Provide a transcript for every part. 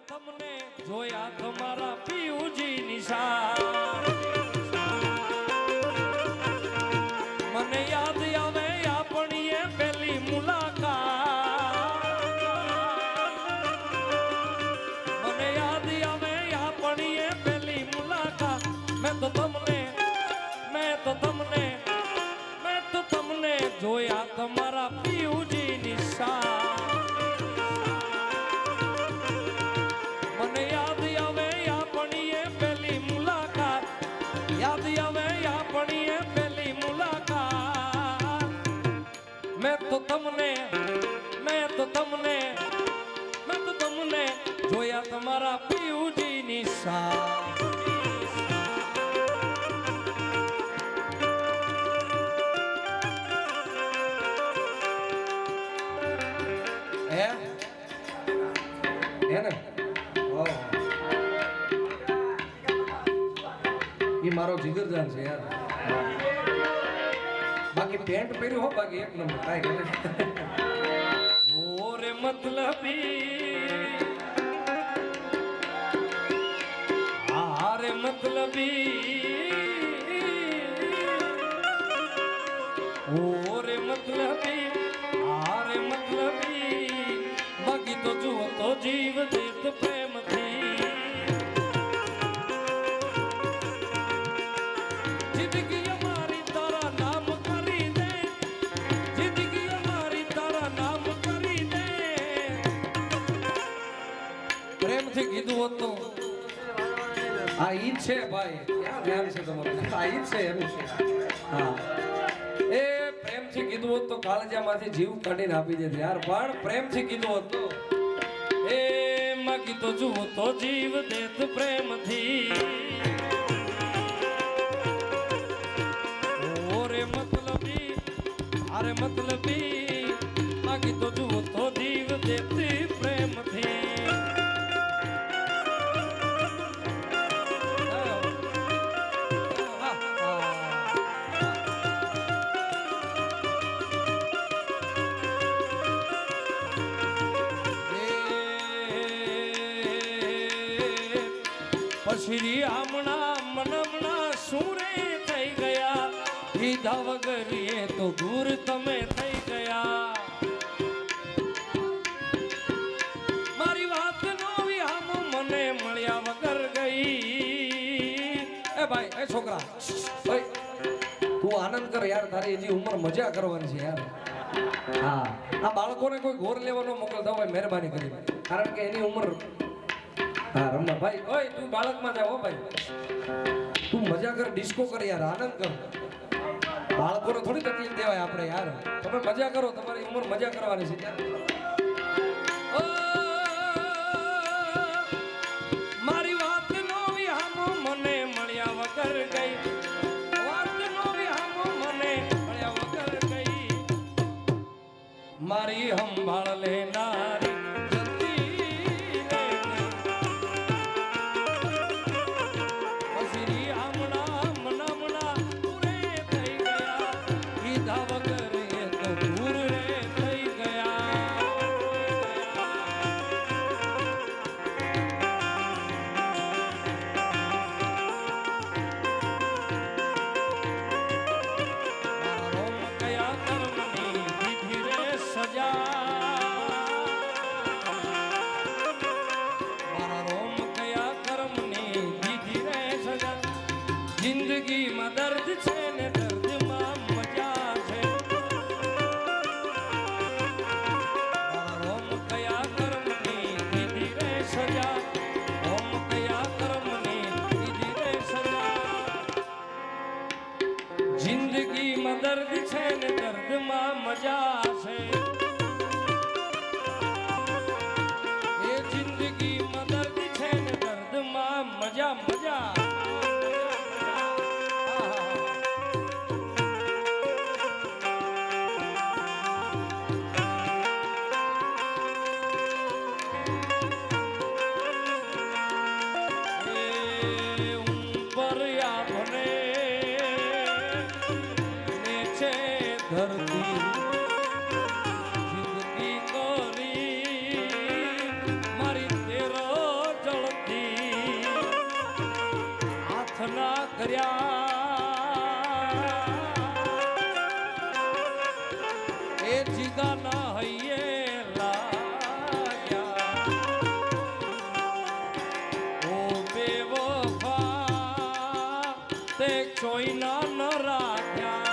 તમને જોયા તમારા પિયુજી નિશાન મને યાદ આવે આપણી એ પહેલી મુલાકાત મને યાદ આવે આપણી એ પહેલી મુલાકાત મેં તો તમને જોયા તમારા પિયુજી નિશાન મને યાદ આવે આપણી એ પહેલી મુલાકાત યાદ આવે આપણી એ પહેલી મુલાકાત મેં તો તમને જોયા તમારા પિયુજી નિશાન ये मारो जिगरजान से यार बाकी पेंट पहर्યું हो बाकी एक नंबर काय करे ओ रे मतलबी बाकी तो जुओ तो जीव देत प्रेम थी जिंदगी हमारी तारा नाम करी दे जिंदगी हमारी तारा नाम करी दे प्रेम થી કીધું હતું આ ઈ છે ભાઈ ક્યાં ધ્યાન છે તમારું આ ઈ છે એમ છે હા એ પ્રેમથી કીધું હોત તો કાળજામાંથી જીવ કાઢીને આપી દે યાર પણ પ્રેમથી કીધું હોત તો એ માગી તો જુઓ તો જીવ દેત પ્રેમથી ઓરે મતલબી અરે મતલબી માગી તો જુઓ તો જીવ દેતી પ્રેમથી શ્રી આમણા મનમણા સુરે થઈ ગયા કીધા વગર એ તો દૂર તમે થઈ ગયા મારી વાત નો વિહામ મને મળ્યા વગર ગઈ એ ભાઈ એ છોકરા ભાઈ તું આનંદ કર યાર તારી હજી ઉંમર મજા કરવાની છે યાર હા આ બાળકોને કોઈ ગોર લેવાનો મોકલતા હોય મહેરબાની કરી કારણ કે એની ઉંમર હા રમવા ભાઈ ઓય તું બાળકમાં જા હો ભાઈ તું મજા કર ડિસ્કો કર યાર આનંદ કર બાળકોને થોડી તકલીફ દેવાય આપણે યાર તમે મજા કરો તમારી ઉંમર મજા કરવાની છે મારી વાત નો વિહામો મને મળ્યા વગર ગઈ વાત નો વિહામો મને મળ્યા વગર ગઈ મારી સંભાળ લેનારી જિંદગીમાં દર્દ છે ને દર્દમાં મજા છે ઓમ કયા કર્મની દીધી રે સજા ઓમ કયા કર્મની દીધી રે સજા જિંદગીમાં દર્દ છે ને દર્દમાં મજા છે એ જિંદગીમાં દર્દ છે ને દર્દમાં મજા મજા ધરતી જિંદગી કોરી મારી તેરો કર્યા એ જીગાના હૈયે લાગ્યા ઓ બેવફા તે ચોઈના ન રાખ્યા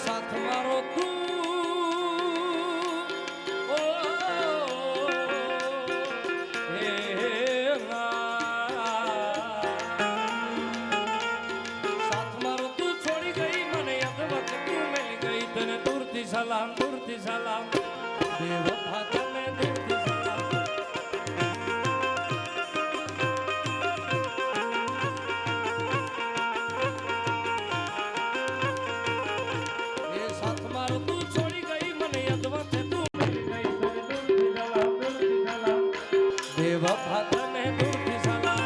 સાથ મારો તું ઓ હે સાથ મારો તું છોડી ગઈ મને અદવત તું મેલી ગઈ તને દૂરથી સલામ બેવફા તને દૂરથી સલામ બેવફા તને દૂરથી સલામ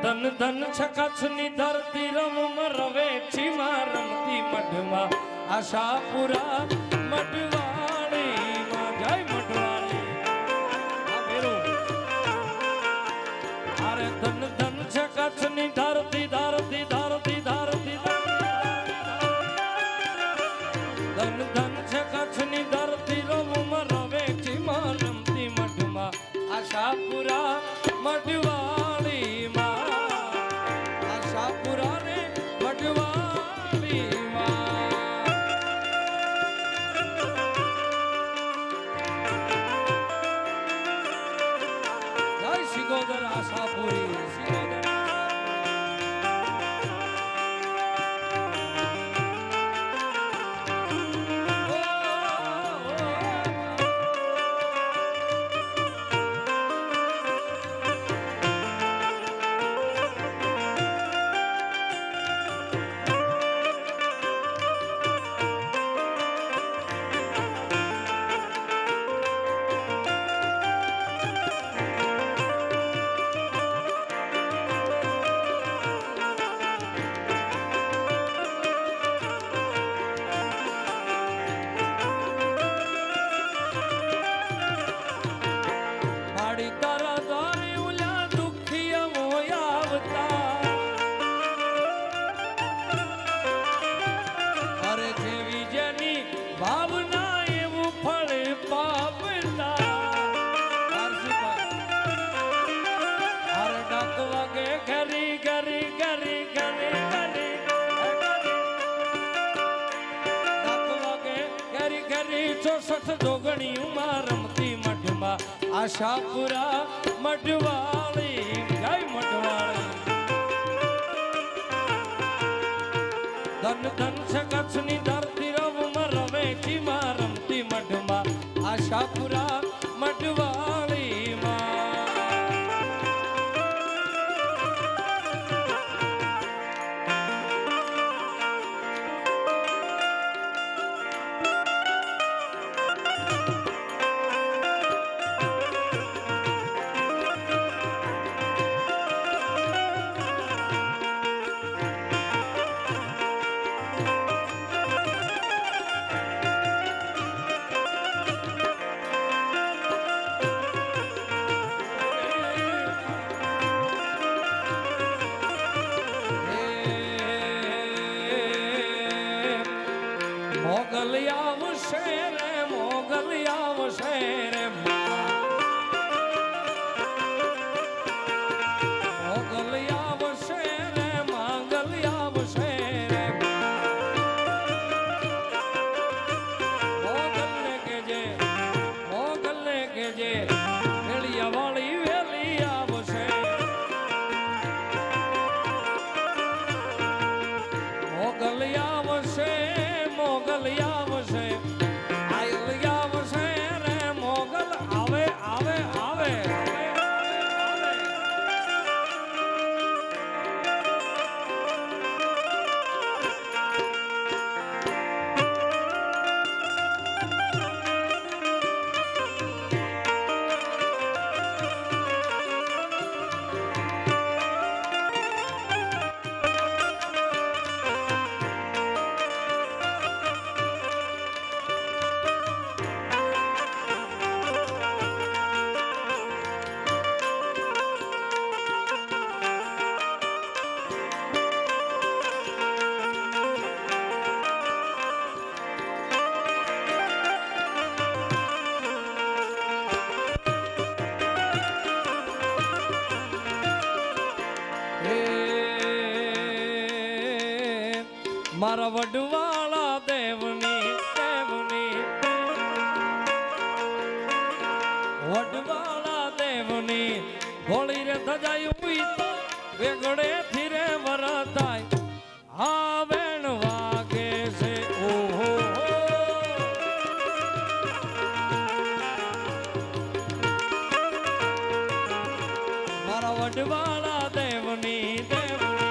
ધન ધન છે કચ્છની ધરતી રમ રવે ચીમા રમતી મઢમાં આશાપુરા મઢવાળીમાં જય મઢવાળી અરે ધન ધન છે કચ્છની ધરતી ધરતી ધરતી ધરતી ધન ધન છે કચ્છની ધરતી રમ રવે ચીમા રમતી મઢમાં આશાપુરા મઢવાળીમાં પુરાને મઢવાળીમાં જય સિગોદર આશાપુરી સિગોદર જોગણીમાં રમતી મઢમાં આશાપુરા મઢવાળી જય મઢવાળી ધન ધન છે કચ્છની ધરતી રવમાં રવે ચીમાં રમતી મઢમાં આશાપુરા મઢવાળીમાં મોગલ આવશે રે મોગલ આવશે રે મોગલ આવશે રે માંગલ આવશે રે મોગલ ને કેજે વેલિયા વાળી વેલી આવશે મોગલ આવશે મોગલ આવશે આયલ આવશે રે મોગલ આવે આવે આવે મારા વડવાળા દેવની દેવની વડવાળા દેવની હોળી રે ધજાયું તો વેગડે થી રે વરતાય આ વેણ વાગે છે ઓહો મારા વડવાળા દેવની દેવની